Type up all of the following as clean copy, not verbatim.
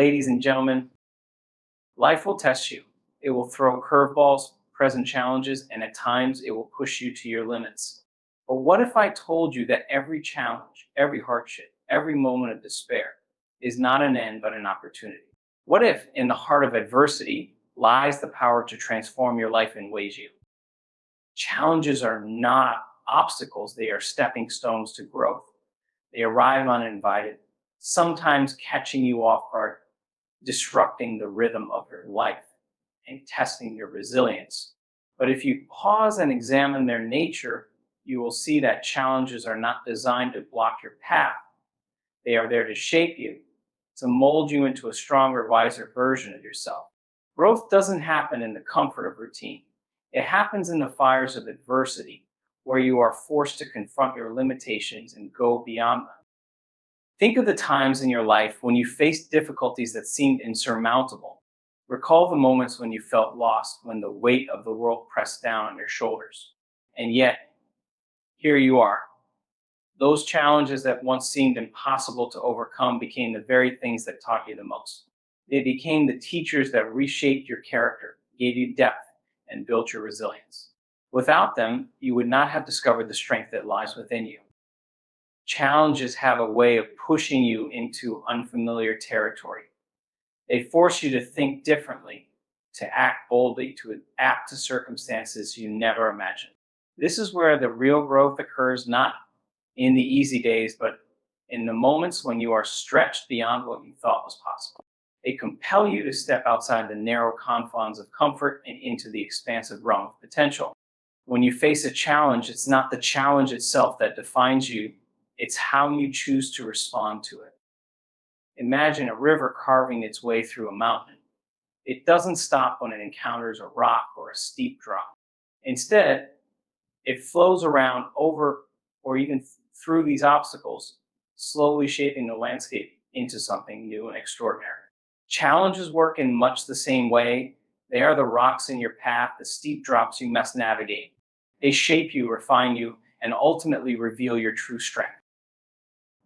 Ladies and gentlemen, life will test you. It will throw curveballs, present challenges, and at times it will push you to your limits. But what if I told you that every challenge, every hardship, every moment of despair is not an end but an opportunity? What if in the heart of adversity lies the power to transform your life in ways you? Challenges are not obstacles, they are stepping stones to growth. They arrive uninvited, sometimes catching you off guard, disrupting the rhythm of your life and testing your resilience. But if you pause and examine their nature, you will see that challenges are not designed to block your path. They are there to shape you, to mold you into a stronger, wiser version of yourself. Growth doesn't happen in the comfort of routine. It happens in the fires of adversity, where you are forced to confront your limitations and go beyond them. Think of the times in your life when you faced difficulties that seemed insurmountable. Recall the moments when you felt lost, when the weight of the world pressed down on your shoulders. And yet, here you are. Those challenges that once seemed impossible to overcome became the very things that taught you the most. They became the teachers that reshaped your character, gave you depth, and built your resilience. Without them, you would not have discovered the strength that lies within you. Challenges have a way of pushing you into unfamiliar territory. They force you to think differently, to act boldly, to adapt to circumstances you never imagined. This is where the real growth occurs, not in the easy days, but in the moments when you are stretched beyond what you thought was possible. They compel you to step outside the narrow confines of comfort and into the expansive realm of potential. When you face a challenge, it's not the challenge itself that defines you, it's how you choose to respond to it. Imagine a river carving its way through a mountain. It doesn't stop when it encounters a rock or a steep drop. Instead, it flows around, over, or even through these obstacles, slowly shaping the landscape into something new and extraordinary. Challenges work in much the same way. They are the rocks in your path, the steep drops you must navigate. They shape you, refine you, and ultimately reveal your true strength.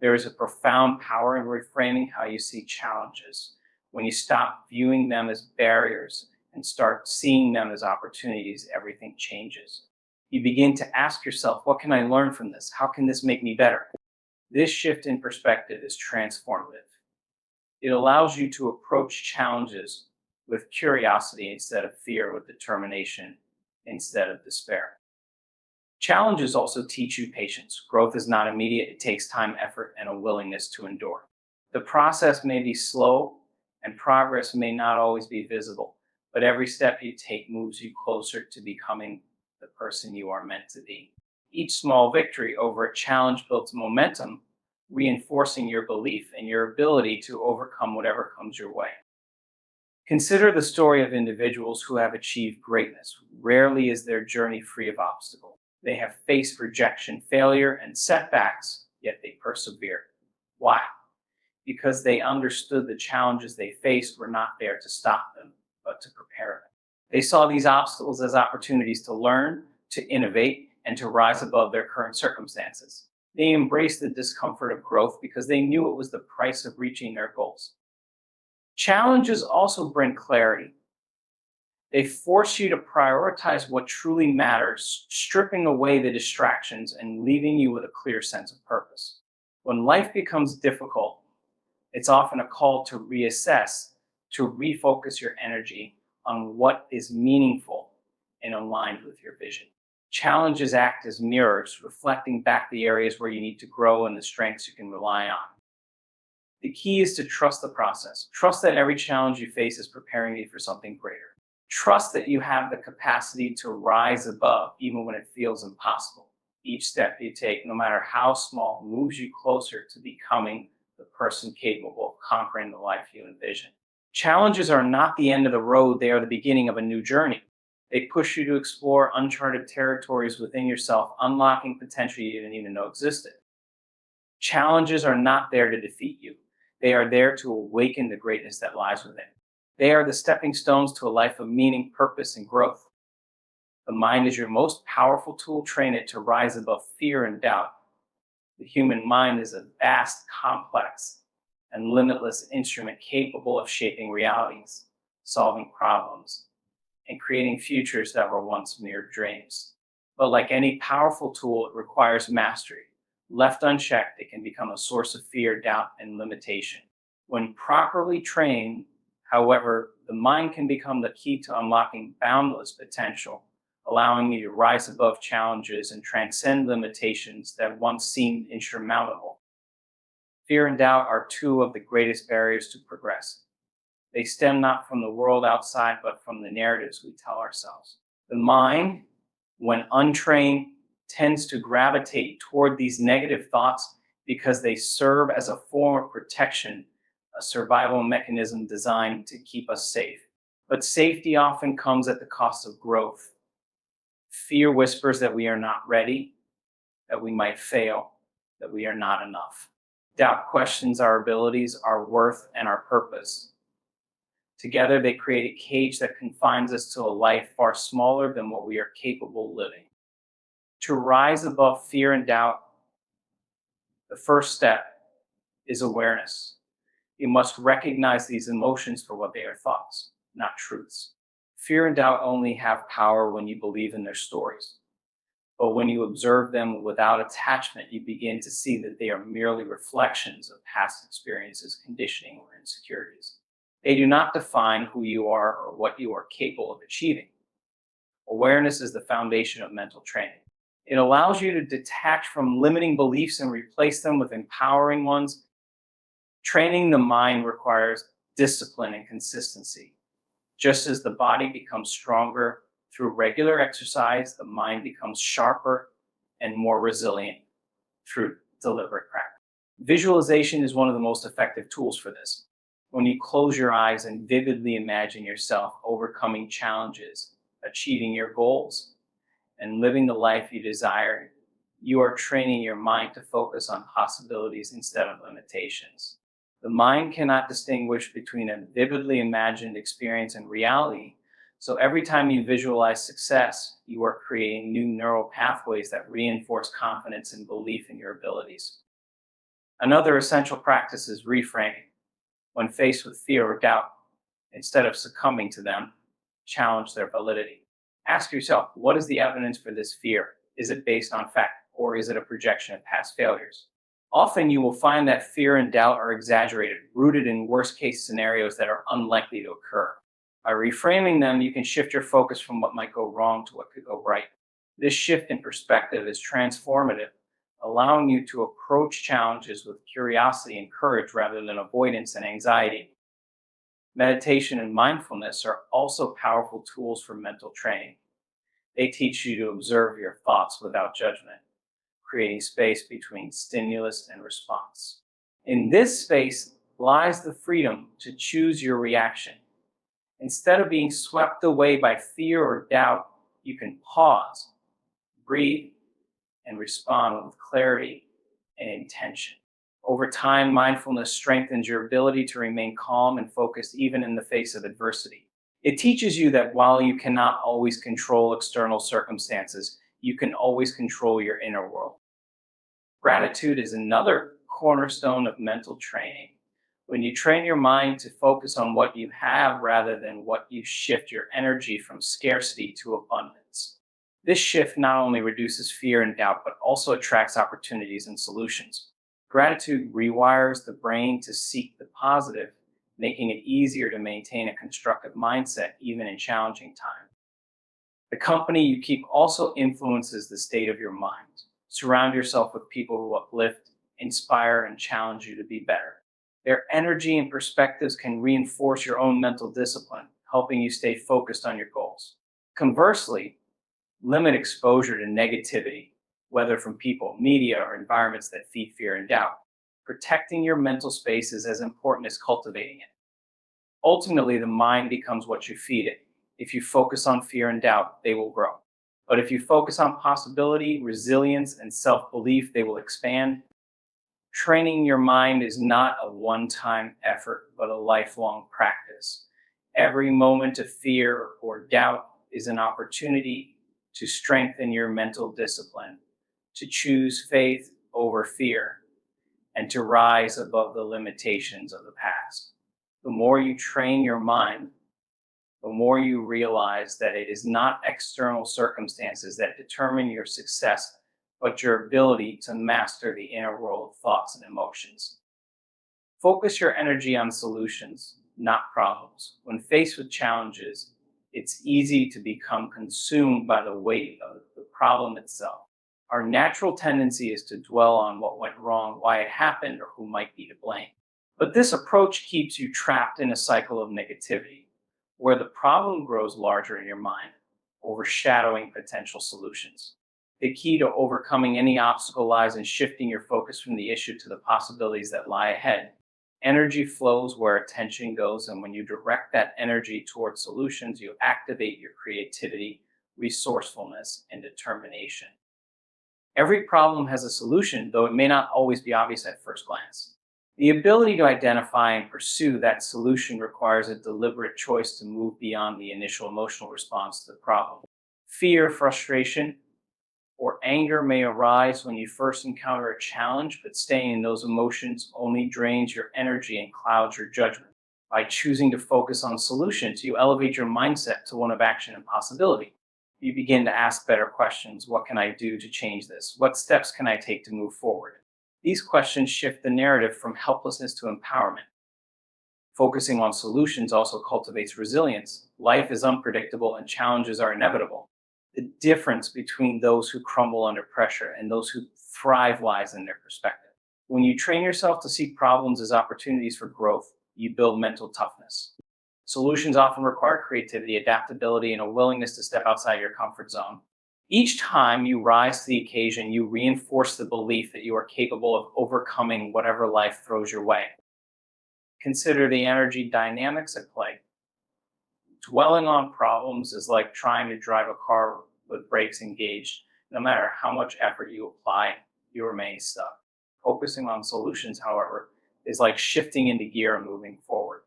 There is a profound power in reframing how you see challenges. When you stop viewing them as barriers and start seeing them as opportunities, everything changes. You begin to ask yourself, what can I learn from this? How can this make me better? This shift in perspective is transformative. It allows you to approach challenges with curiosity instead of fear, with determination instead of despair. Challenges also teach you patience. Growth is not immediate. It takes time, effort, and a willingness to endure. The process may be slow and progress may not always be visible, but every step you take moves you closer to becoming the person you are meant to be. Each small victory over a challenge builds momentum, reinforcing your belief in your ability to overcome whatever comes your way. Consider the story of individuals who have achieved greatness. Rarely is their journey free of obstacles. They have faced rejection, failure, and setbacks, yet they persevere. Why? Because they understood the challenges they faced were not there to stop them, but to prepare them. They saw these obstacles as opportunities to learn, to innovate, and to rise above their current circumstances. They embraced the discomfort of growth because they knew it was the price of reaching their goals. Challenges also bring clarity. They force you to prioritize what truly matters, stripping away the distractions and leaving you with a clear sense of purpose. When life becomes difficult, it's often a call to reassess, to refocus your energy on what is meaningful and aligned with your vision. Challenges act as mirrors, reflecting back the areas where you need to grow and the strengths you can rely on. The key is to trust the process. Trust that every challenge you face is preparing you for something greater. Trust that you have the capacity to rise above, even when it feels impossible. Each step you take, no matter how small, moves you closer to becoming the person capable of conquering the life you envision. Challenges are not the end of the road, they are the beginning of a new journey. They push you to explore uncharted territories within yourself, unlocking potential you didn't even know existed. Challenges are not there to defeat you. They are there to awaken the greatness that lies within. They are the stepping stones to a life of meaning, purpose, and growth. The mind is your most powerful tool. Train it to rise above fear and doubt. The human mind is a vast, complex, and limitless instrument capable of shaping realities, solving problems, and creating futures that were once mere dreams. But like any powerful tool, it requires mastery. Left unchecked, it can become a source of fear, doubt, and limitation. When properly trained, however, the mind can become the key to unlocking boundless potential, allowing you to rise above challenges and transcend limitations that once seemed insurmountable. Fear and doubt are two of the greatest barriers to progress. They stem not from the world outside, but from the narratives we tell ourselves. The mind, when untrained, tends to gravitate toward these negative thoughts because they serve as a form of protection, a survival mechanism designed to keep us safe. But safety often comes at the cost of growth. Fear whispers that we are not ready, that we might fail, that we are not enough. Doubt questions our abilities, our worth, and our purpose. Together, they create a cage that confines us to a life far smaller than what we are capable of living. To rise above fear and doubt, the first step is awareness. You must recognize these emotions for what they are: thoughts, not truths. Fear and doubt only have power when you believe in their stories. But when you observe them without attachment, you begin to see that they are merely reflections of past experiences, conditioning, or insecurities. They do not define who you are or what you are capable of achieving. Awareness is the foundation of mental training. It allows you to detach from limiting beliefs and replace them with empowering ones. Training the mind requires discipline and consistency. Just as the body becomes stronger through regular exercise, the mind becomes sharper and more resilient through deliberate practice. Visualization is one of the most effective tools for this. When you close your eyes and vividly imagine yourself overcoming challenges, achieving your goals, and living the life you desire, you are training your mind to focus on possibilities instead of limitations. The mind cannot distinguish between a vividly imagined experience and reality, so every time you visualize success, you are creating new neural pathways that reinforce confidence and belief in your abilities. Another essential practice is reframing. When faced with fear or doubt, instead of succumbing to them, challenge their validity. Ask yourself, what is the evidence for this fear? Is it based on fact, or is it a projection of past failures? Often you will find that fear and doubt are exaggerated, rooted in worst-case scenarios that are unlikely to occur. By reframing them, you can shift your focus from what might go wrong to what could go right. This shift in perspective is transformative, allowing you to approach challenges with curiosity and courage rather than avoidance and anxiety. Meditation and mindfulness are also powerful tools for mental training. They teach you to observe your thoughts without judgment, creating space between stimulus and response. In this space lies the freedom to choose your reaction. Instead of being swept away by fear or doubt, you can pause, breathe, and respond with clarity and intention. Over time, mindfulness strengthens your ability to remain calm and focused even in the face of adversity. It teaches you that while you cannot always control external circumstances, you can always control your inner world. Gratitude is another cornerstone of mental training. When you train your mind to focus on what you have rather than what you shift your energy from scarcity to abundance. This shift not only reduces fear and doubt, but also attracts opportunities and solutions. Gratitude rewires the brain to seek the positive, making it easier to maintain a constructive mindset even in challenging times. The company you keep also influences the state of your mind. Surround yourself with people who uplift, inspire, and challenge you to be better. Their energy and perspectives can reinforce your own mental discipline, helping you stay focused on your goals. Conversely, limit exposure to negativity, whether from people, media, or environments that feed fear and doubt. Protecting your mental space is as important as cultivating it. Ultimately, the mind becomes what you feed it. If you focus on fear and doubt, they will grow. But if you focus on possibility, resilience, and self-belief, they will expand. Training your mind is not a one-time effort, but a lifelong practice. Every moment of fear or doubt is an opportunity to strengthen your mental discipline, to choose faith over fear, and to rise above the limitations of the past. The more you train your mind, the more you realize that it is not external circumstances that determine your success, but your ability to master the inner world of thoughts and emotions. Focus your energy on solutions, not problems. When faced with challenges, it's easy to become consumed by the weight of the problem itself. Our natural tendency is to dwell on what went wrong, why it happened, or who might be to blame. But this approach keeps you trapped in a cycle of negativity, where the problem grows larger in your mind, overshadowing potential solutions. The key to overcoming any obstacle lies in shifting your focus from the issue to the possibilities that lie ahead. Energy flows where attention goes, and when you direct that energy towards solutions, you activate your creativity, resourcefulness, and determination. Every problem has a solution, though it may not always be obvious at first glance. The ability to identify and pursue that solution requires a deliberate choice to move beyond the initial emotional response to the problem. Fear, frustration, or anger may arise when you first encounter a challenge, but staying in those emotions only drains your energy and clouds your judgment. By choosing to focus on solutions, you elevate your mindset to one of action and possibility. You begin to ask better questions. What can I do to change this? What steps can I take to move forward? These questions shift the narrative from helplessness to empowerment. Focusing on solutions also cultivates resilience. Life is unpredictable and challenges are inevitable. The difference between those who crumble under pressure and those who thrive lies in their perspective. When you train yourself to see problems as opportunities for growth, you build mental toughness. Solutions often require creativity, adaptability, and a willingness to step outside your comfort zone. Each time you rise to the occasion, you reinforce the belief that you are capable of overcoming whatever life throws your way. Consider the energy dynamics at play. Dwelling on problems is like trying to drive a car with brakes engaged. No matter how much effort you apply, you remain stuck. Focusing on solutions, however, is like shifting into gear and moving forward.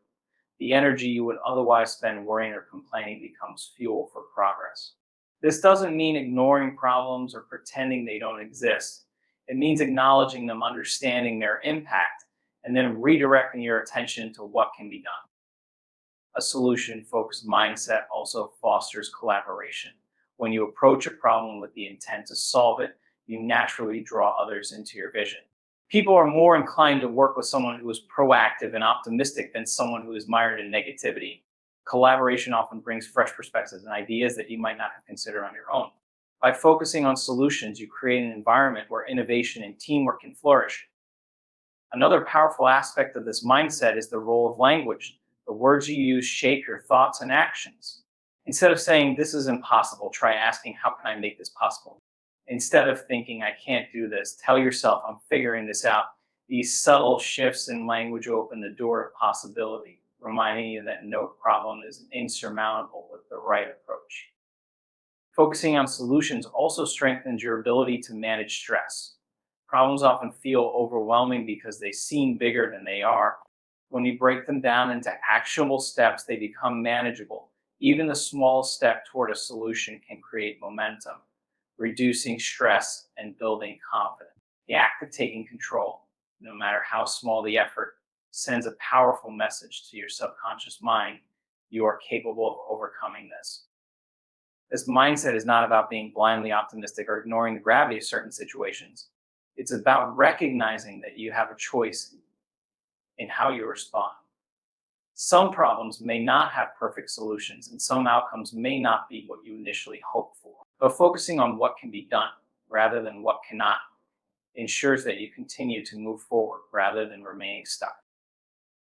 The energy you would otherwise spend worrying or complaining becomes fuel for progress. This doesn't mean ignoring problems or pretending they don't exist. It means acknowledging them, understanding their impact, and then redirecting your attention to what can be done. A solution-focused mindset also fosters collaboration. When you approach a problem with the intent to solve it, you naturally draw others into your vision. People are more inclined to work with someone who is proactive and optimistic than someone who is mired in negativity. Collaboration often brings fresh perspectives and ideas that you might not have considered on your own. By focusing on solutions, you create an environment where innovation and teamwork can flourish. Another powerful aspect of this mindset is the role of language. The words you use shape your thoughts and actions. Instead of saying, "This is impossible," try asking, "How can I make this possible?" Instead of thinking, "I can't do this," tell yourself, "I'm figuring this out." These subtle shifts in language open the door of possibility, reminding you that no problem is insurmountable with the right approach. Focusing on solutions also strengthens your ability to manage stress. Problems often feel overwhelming because they seem bigger than they are. When you break them down into actionable steps, they become manageable. Even the smallest step toward a solution can create momentum, reducing stress and building confidence. The act of taking control, no matter how small the effort, sends a powerful message to your subconscious mind. You are capable of overcoming this. This mindset is not about being blindly optimistic or ignoring the gravity of certain situations. It's about recognizing that you have a choice in how you respond. Some problems may not have perfect solutions, and some outcomes may not be what you initially hoped for. But focusing on what can be done rather than what cannot ensures that you continue to move forward rather than remaining stuck.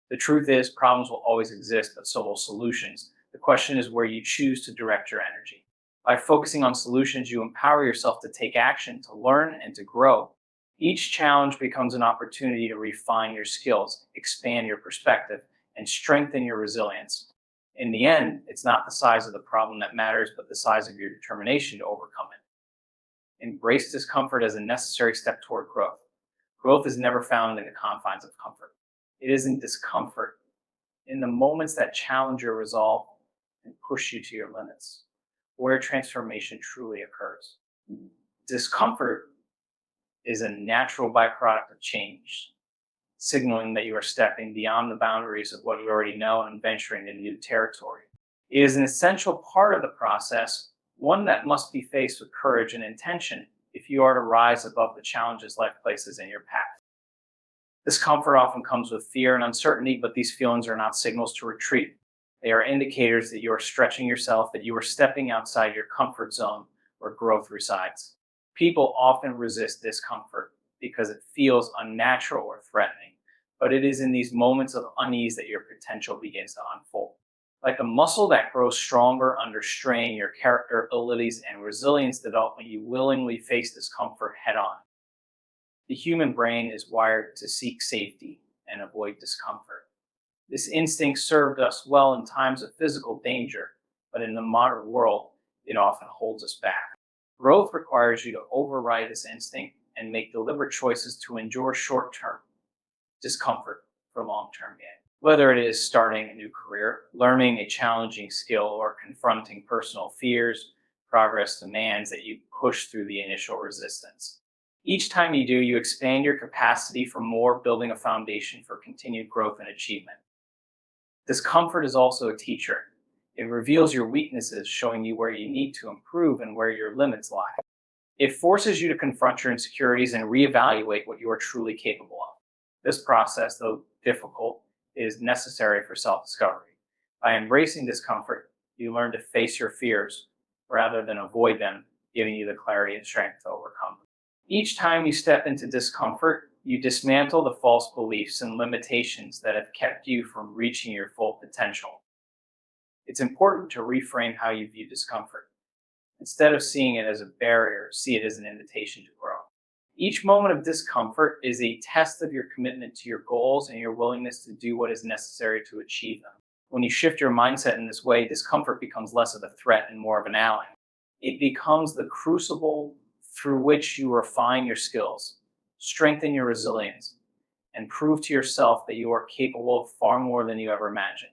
The truth is, problems will always exist, but so will solutions. The question is where you choose to direct your energy. By focusing on solutions, you empower yourself to take action, to learn, and to grow. Each challenge becomes an opportunity to refine your skills, expand your perspective, and strengthen your resilience. In the end, it's not the size of the problem that matters, but the size of your determination to overcome it. Embrace discomfort as a necessary step toward growth. Growth is never found in the confines of comfort. It is in discomfort, in the moments that challenge your resolve and push you to your limits, where transformation truly occurs. Discomfort is a natural byproduct of change. signaling that you are stepping beyond the boundaries of what you already know and venturing into new territory. It is an essential part of the process, one that must be faced with courage and intention if you are to rise above the challenges life places in your path. Discomfort often comes with fear and uncertainty, but these feelings are not signals to retreat. They are indicators that you are stretching yourself, that you are stepping outside your comfort zone where growth resides. People often resist discomfort because it feels unnatural or threatening, but it is in these moments of unease that your potential begins to unfold. Like a muscle that grows stronger under strain, your character, abilities, and resilience develop when you willingly face discomfort head on. The human brain is wired to seek safety and avoid discomfort. This instinct served us well in times of physical danger, but in the modern world, it often holds us back. Growth requires you to override this instinct and make deliberate choices to endure short-term discomfort for long-term gain. Whether it is starting a new career, learning a challenging skill, or confronting personal fears, progress demands that you push through the initial resistance. Each time you do, you expand your capacity for more, building a foundation for continued growth and achievement. Discomfort is also a teacher. It reveals your weaknesses, showing you where you need to improve and where your limits lie. It forces you to confront your insecurities and reevaluate what you are truly capable of. This process, though difficult, is necessary for self-discovery. By embracing discomfort, you learn to face your fears rather than avoid them, giving you the clarity and strength to overcome them. Each time you step into discomfort, you dismantle the false beliefs and limitations that have kept you from reaching your full potential. It's important to reframe how you view discomfort. Instead of seeing it as a barrier, see it as an invitation to grow. Each moment of discomfort is a test of your commitment to your goals and your willingness to do what is necessary to achieve them. When you shift your mindset in this way, discomfort becomes less of a threat and more of an ally. It becomes the crucible through which you refine your skills, strengthen your resilience, and prove to yourself that you are capable of far more than you ever imagined.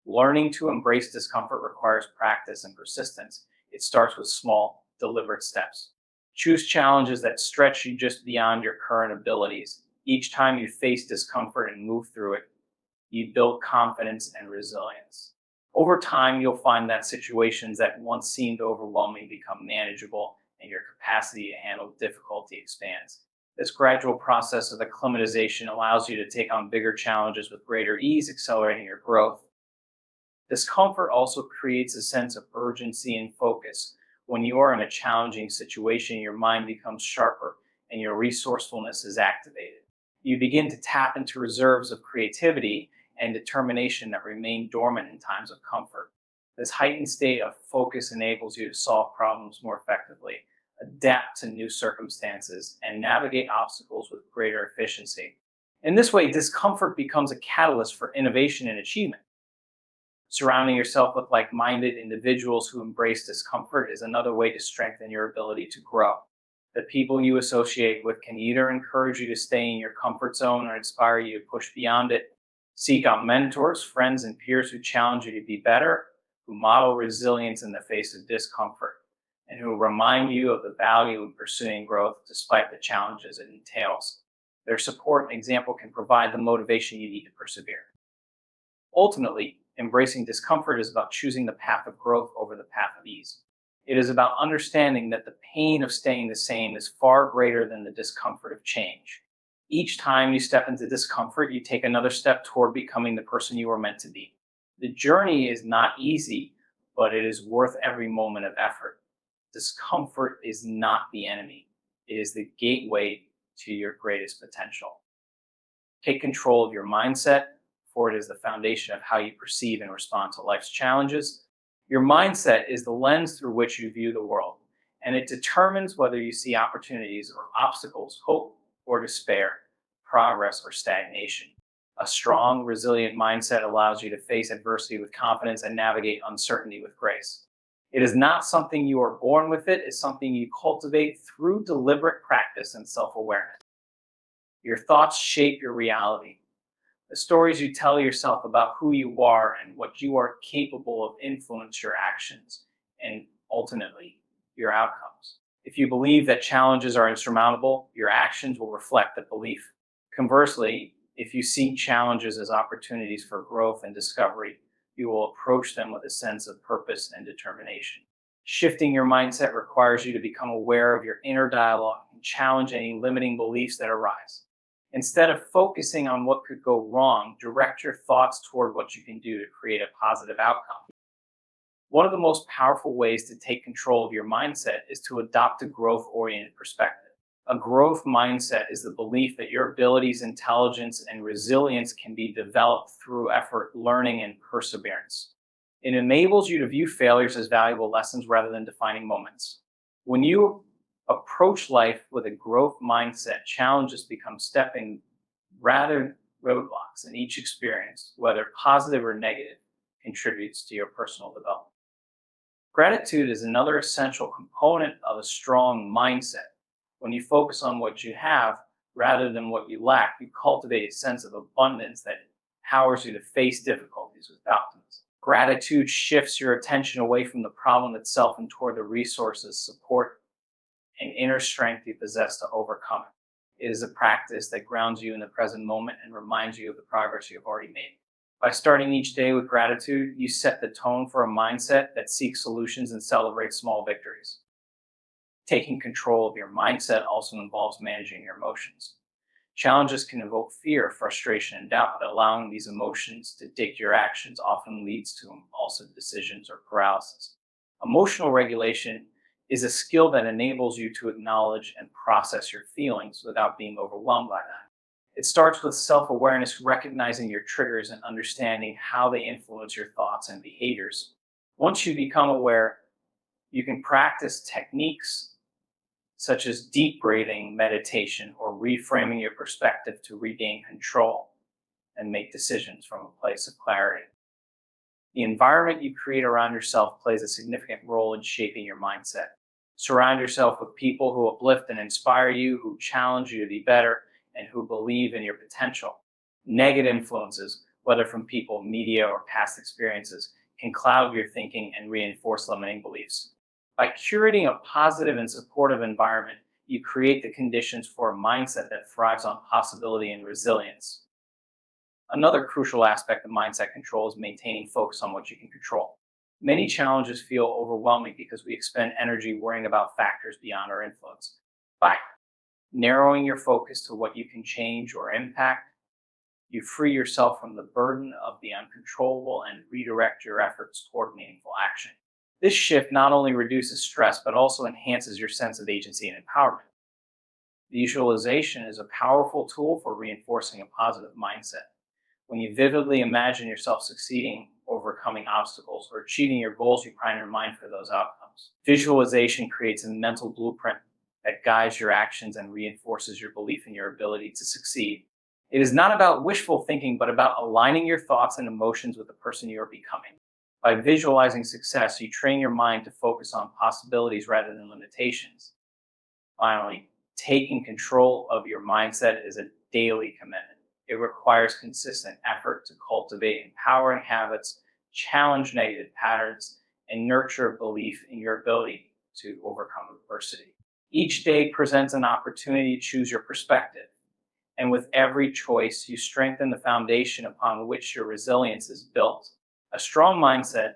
Learning to embrace discomfort requires practice and persistence. It starts with small, deliberate steps. Choose challenges that stretch you just beyond your current abilities. Each time you face discomfort and move through it, you build confidence and resilience. Over time, you'll find that situations that once seemed overwhelming become manageable, and your capacity to handle difficulty expands. This gradual process of acclimatization allows you to take on bigger challenges with greater ease, accelerating your growth. Discomfort also creates a sense of urgency and focus. When you are in a challenging situation, your mind becomes sharper and your resourcefulness is activated. You begin to tap into reserves of creativity and determination that remain dormant in times of comfort. This heightened state of focus enables you to solve problems more effectively, adapt to new circumstances, and navigate obstacles with greater efficiency. In this way, discomfort becomes a catalyst for innovation and achievement. Surrounding yourself with like-minded individuals who embrace discomfort is another way to strengthen your ability to grow. The people you associate with can either encourage you to stay in your comfort zone or inspire you to push beyond it. Seek out mentors, friends, and peers who challenge you to be better, who model resilience in the face of discomfort, and who remind you of the value of pursuing growth despite the challenges it entails. Their support and example can provide the motivation you need to persevere. Ultimately, embracing discomfort is about choosing the path of growth over the path of ease. It is about understanding that the pain of staying the same is far greater than the discomfort of change. Each time you step into discomfort, you take another step toward becoming the person you were meant to be. The journey is not easy, but it is worth every moment of effort. Discomfort is not the enemy. It is the gateway to your greatest potential. Take control of your mindset, for it is the foundation of how you perceive and respond to life's challenges. Your mindset is the lens through which you view the world, and it determines whether you see opportunities or obstacles, hope or despair, progress or stagnation. A strong, resilient mindset allows you to face adversity with confidence and navigate uncertainty with grace. It is not something you are born with, it's something you cultivate through deliberate practice and self-awareness. Your thoughts shape your reality. The stories you tell yourself about who you are and what you are capable of influence your actions and ultimately your outcomes. If you believe that challenges are insurmountable, your actions will reflect that belief. Conversely, if you see challenges as opportunities for growth and discovery, you will approach them with a sense of purpose and determination. Shifting your mindset requires you to become aware of your inner dialogue and challenge any limiting beliefs that arise. Instead of focusing on what could go wrong, direct your thoughts toward what you can do to create a positive outcome. One of the most powerful ways to take control of your mindset is to adopt a growth oriented perspective. A growth mindset is the belief that your abilities, intelligence, and resilience can be developed through effort, learning, and perseverance. It enables you to view failures as valuable lessons rather than defining moments. When you approach life with a growth mindset, challenges become stepping rather roadblocks, and each experience, whether positive or negative, contributes to your personal development. Gratitude is another essential component of a strong mindset. When you focus on what you have rather than what you lack, you cultivate a sense of abundance that empowers you to face difficulties with optimism. Gratitude shifts your attention away from the problem itself and toward the resources, support, and inner strength you possess to overcome it. It is a practice that grounds you in the present moment and reminds you of the progress you have already made. By starting each day with gratitude, you set the tone for a mindset that seeks solutions and celebrates small victories. Taking control of your mindset also involves managing your emotions. Challenges can evoke fear, frustration, and doubt, but allowing these emotions to dictate your actions often leads to impulsive decisions or paralysis. Emotional regulation is a skill that enables you to acknowledge and process your feelings without being overwhelmed by them. It starts with self-awareness, recognizing your triggers and understanding how they influence your thoughts and behaviors. Once you become aware, you can practice techniques such as deep breathing, meditation, or reframing your perspective to regain control and make decisions from a place of clarity. The environment you create around yourself plays a significant role in shaping your mindset. Surround yourself with people who uplift and inspire you, who challenge you to be better, and who believe in your potential. Negative influences, whether from people, media, or past experiences, can cloud your thinking and reinforce limiting beliefs. By curating a positive and supportive environment, you create the conditions for a mindset that thrives on possibility and resilience. Another crucial aspect of mindset control is maintaining focus on what you can control. Many challenges feel overwhelming because we expend energy worrying about factors beyond our influence. By narrowing your focus to what you can change or impact, you free yourself from the burden of the uncontrollable and redirect your efforts toward meaningful action. This shift not only reduces stress, but also enhances your sense of agency and empowerment. Visualization is a powerful tool for reinforcing a positive mindset. When you vividly imagine yourself succeeding, overcoming obstacles, or achieving your goals, you prime your mind for those outcomes. Visualization creates a mental blueprint that guides your actions and reinforces your belief in your ability to succeed. It is not about wishful thinking, but about aligning your thoughts and emotions with the person you are becoming. By visualizing success, you train your mind to focus on possibilities rather than limitations. Finally, taking control of your mindset is a daily commitment. It requires consistent effort to cultivate empowering habits, challenge negative patterns, and nurture belief in your ability to overcome adversity. Each day presents an opportunity to choose your perspective, and with every choice, you strengthen the foundation upon which your resilience is built. A strong mindset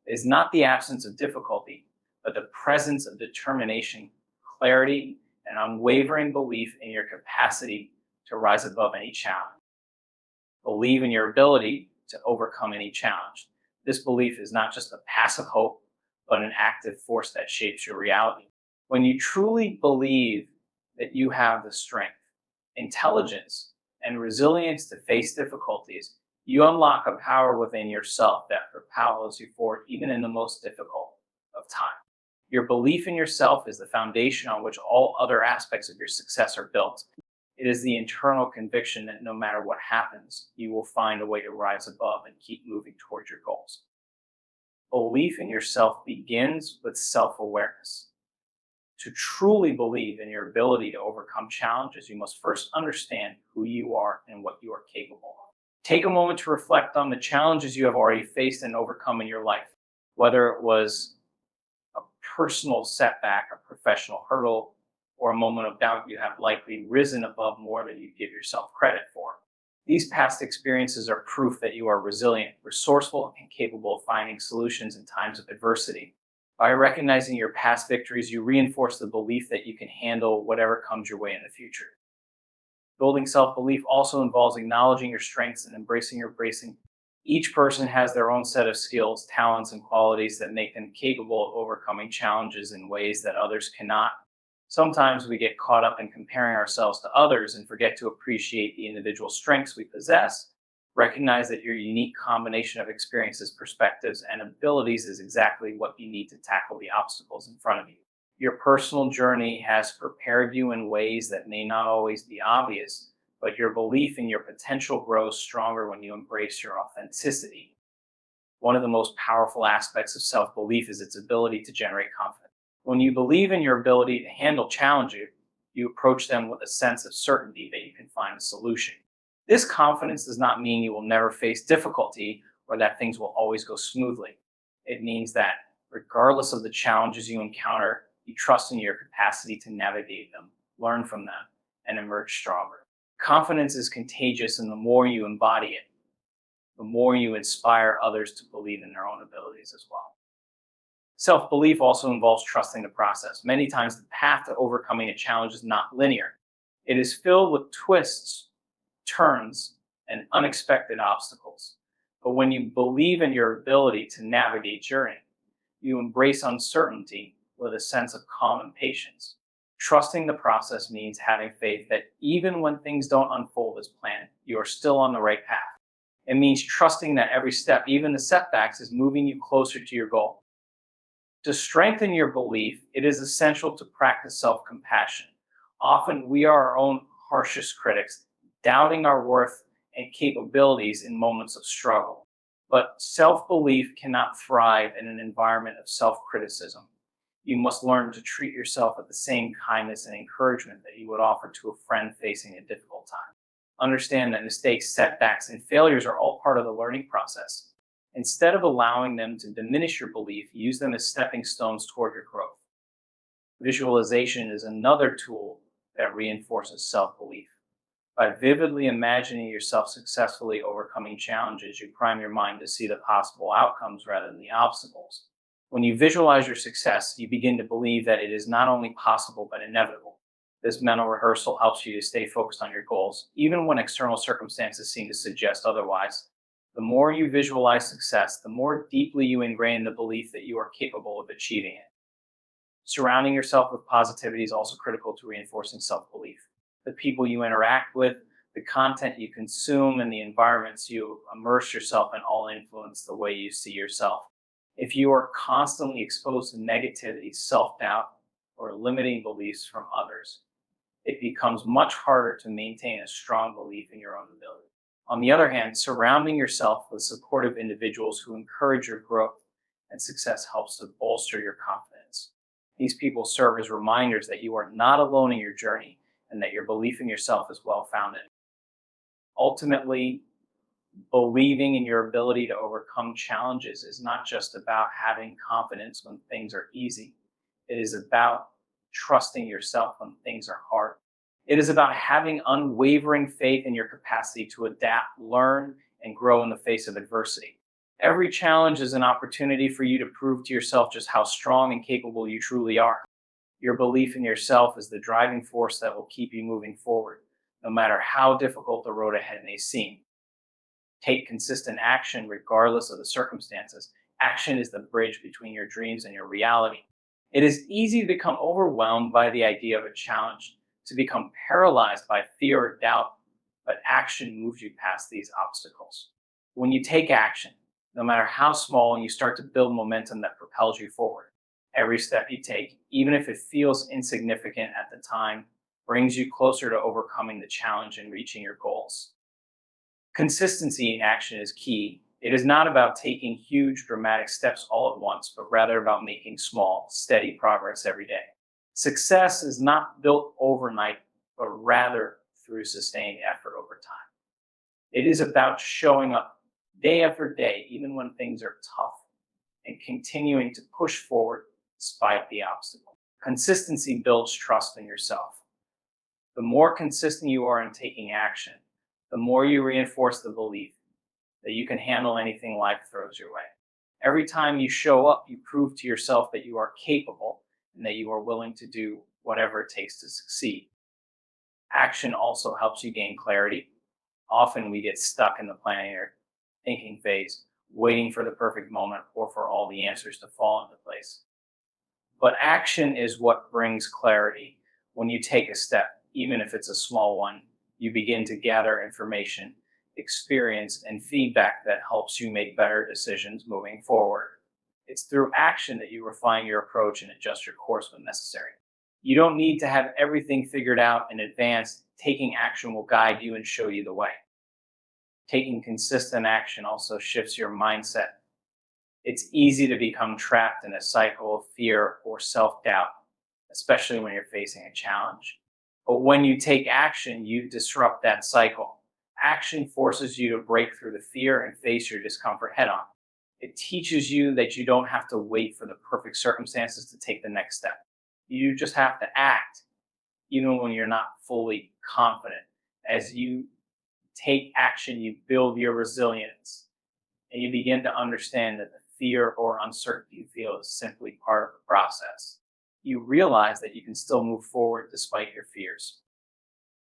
is not the absence of difficulty, but the presence of determination, clarity, and unwavering belief in your capacity to rise above any challenge. Believe in your ability to overcome any challenge. This belief is not just a passive hope, but an active force that shapes your reality. When you truly believe that you have the strength, intelligence, and resilience to face difficulties, you unlock a power within yourself that propels you forward even in the most difficult of times. Your belief in yourself is the foundation on which all other aspects of your success are built. It is the internal conviction that no matter what happens, you will find a way to rise above and keep moving towards your goals. Belief in yourself begins with self-awareness. To truly believe in your ability to overcome challenges, you must first understand who you are and what you are capable of. Take a moment to reflect on the challenges you have already faced and overcome in your life, whether it was a personal setback, a professional hurdle, or a moment of doubt, you have likely risen above more than you give yourself credit for. These past experiences are proof that you are resilient, resourceful, and capable of finding solutions in times of adversity. By recognizing your past victories, you reinforce the belief that you can handle whatever comes your way in the future. Building self belief also involves acknowledging your strengths and embracing your bracing. Each person has their own set of skills, talents, and qualities that make them capable of overcoming challenges in ways that others cannot. Sometimes we get caught up in comparing ourselves to others and forget to appreciate the individual strengths we possess. Recognize that your unique combination of experiences, perspectives, and abilities is exactly what you need to tackle the obstacles in front of you. Your personal journey has prepared you in ways that may not always be obvious, but your belief in your potential grows stronger when you embrace your authenticity. One of the most powerful aspects of self belief is its ability to generate confidence. When you believe in your ability to handle challenges, you approach them with a sense of certainty that you can find a solution. This confidence does not mean you will never face difficulty or that things will always go smoothly. It means that, regardless of the challenges you encounter, you trust in your capacity to navigate them, learn from them, and emerge stronger. Confidence is contagious, and the more you embody it, the more you inspire others to believe in their own abilities as well. Self belief also involves trusting the process. Many times, the path to overcoming a challenge is not linear, it is filled with twists, turns, and unexpected obstacles. But when you believe in your ability to navigate journey, you embrace uncertainty with a sense of calm and patience. Trusting the process means having faith that even when things don't unfold as planned, you are still on the right path. It means trusting that every step, even the setbacks, is moving you closer to your goal. To strengthen your belief, it is essential to practice self compassion. Often, we are our own harshest critics, doubting our worth and capabilities in moments of struggle. But self belief cannot thrive in an environment of self criticism. You must learn to treat yourself with the same kindness and encouragement that you would offer to a friend facing a difficult time. Understand that mistakes, setbacks, and failures are all part of the learning process. Instead of allowing them to diminish your belief, use them as stepping stones toward your growth. Visualization is another tool that reinforces self belief. By vividly imagining yourself successfully overcoming challenges, you prime your mind to see the possible outcomes rather than the obstacles. When you visualize your success, you begin to believe that it is not only possible but inevitable. This mental rehearsal helps you to stay focused on your goals, even when external circumstances seem to suggest otherwise. The more you visualize success, the more deeply you ingrain the belief that you are capable of achieving it. Surrounding yourself with positivity is also critical to reinforcing self belief. The people you interact with, the content you consume, and the environments you immerse yourself in all influence the way you see yourself. If you are constantly exposed to negativity, self doubt, or limiting beliefs from others, it becomes much harder to maintain a strong belief in your own ability. On the other hand, surrounding yourself with supportive individuals who encourage your growth and success helps to bolster your confidence. These people serve as reminders that you are not alone in your journey and that your belief in yourself is well founded. Ultimately, believing in your ability to overcome challenges is not just about having confidence when things are easy. It is about trusting yourself when things are hard. It is about having unwavering faith in your capacity to adapt, learn, and grow in the face of adversity. Every challenge is an opportunity for you to prove to yourself just how strong and capable you truly are. Your belief in yourself is the driving force that will keep you moving forward, no matter how difficult the road ahead may seem. Take consistent action regardless of the circumstances. Action is the bridge between your dreams and your reality. It is easy to become overwhelmed by the idea of a challenge, to become paralyzed by fear or doubt, but action moves you past these obstacles. When you take action, no matter how small, and you start to build momentum that propels you forward. Every step you take, even if it feels insignificant at the time, brings you closer to overcoming the challenge and reaching your goals. Consistency in action is key. It is not about taking huge, dramatic steps all at once, but rather about making small, steady progress every day. Success is not built overnight, but rather through sustained effort over time. It is about showing up day after day, even when things are tough, and continuing to push forward despite the obstacle. Consistency builds trust in yourself. The more consistent you are in taking action, the more you reinforce the belief that you can handle anything life throws your way. Every time you show up, you prove to yourself that you are capable and that you are willing to do whatever it takes to succeed. Action also helps you gain clarity. Often we get stuck in the planning or thinking phase, waiting for the perfect moment or for all the answers to fall into place. But action is what brings clarity. When you take a step, even if it's a small one, you begin to gather information, experience, and feedback that helps you make better decisions moving forward. It's through action that you refine your approach and adjust your course when necessary. You don't need to have everything figured out in advance. Taking action will guide you and show you the way. Taking consistent action also shifts your mindset. It's easy to become trapped in a cycle of fear or self-doubt, especially when you're facing a challenge. But when you take action, you disrupt that cycle. Action forces you to break through the fear and face your discomfort head on. It teaches you that you don't have to wait for the perfect circumstances to take the next step. You just have to act, even when you're not fully confident. As you take action, you build your resilience, and you begin to understand that the fear or uncertainty you feel is simply part of the process. You realize that you can still move forward despite your fears.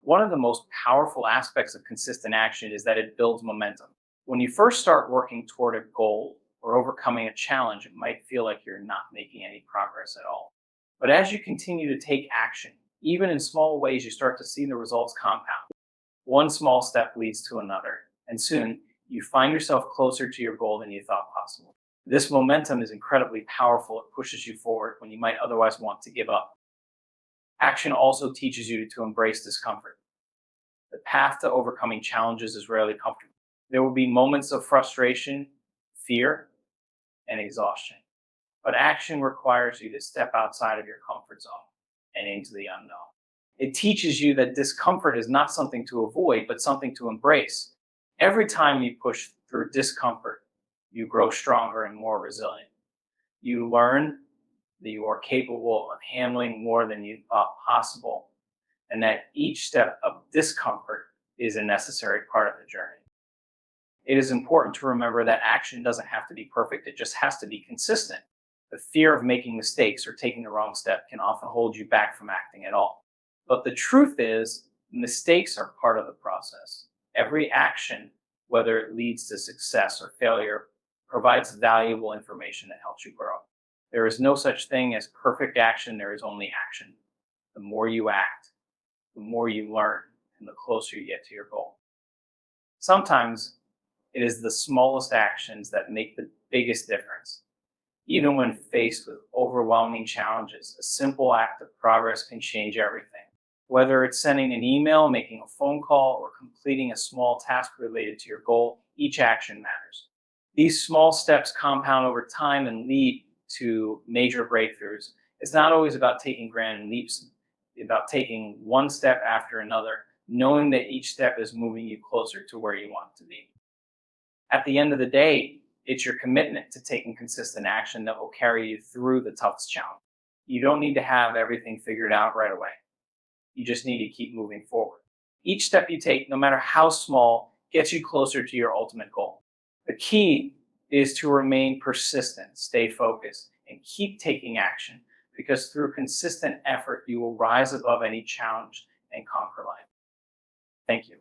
One of the most powerful aspects of consistent action is that it builds momentum. When you first start working toward a goal or overcoming a challenge, it might feel like you're not making any progress at all. But as you continue to take action, even in small ways, you start to see the results compound. One small step leads to another, and soon you find yourself closer to your goal than you thought possible. This momentum is incredibly powerful. It pushes you forward when you might otherwise want to give up. Action also teaches you to embrace discomfort. The path to overcoming challenges is rarely comfortable. There will be moments of frustration, fear, and exhaustion. But action requires you to step outside of your comfort zone and into the unknown. It teaches you that discomfort is not something to avoid, but something to embrace. Every time you push through discomfort, you grow stronger and more resilient. You learn that you are capable of handling more than you thought possible, and that each step of discomfort is a necessary part of the journey. It is important to remember that action doesn't have to be perfect, it just has to be consistent. The fear of making mistakes or taking the wrong step can often hold you back from acting at all. But the truth is, mistakes are part of the process. Every action, whether it leads to success or failure, provides valuable information that helps you grow. There is no such thing as perfect action, there is only action. The more you act, the more you learn, and the closer you get to your goal. Sometimes it is the smallest actions that make the biggest difference. Even when faced with overwhelming challenges, a simple act of progress can change everything. Whether it's sending an email, making a phone call, or completing a small task related to your goal, each action matters. These small steps compound over time and lead to major breakthroughs. It's not always about taking grand leaps, it's about taking one step after another, knowing that each step is moving you closer to where you want to be. At the end of the day, it's your commitment to taking consistent action that will carry you through the toughest challenge. You don't need to have everything figured out right away. You just need to keep moving forward. Each step you take, no matter how small, gets you closer to your ultimate goal. The key is to remain persistent, stay focused, and keep taking action, because through consistent effort, you will rise above any challenge and conquer life. Thank you.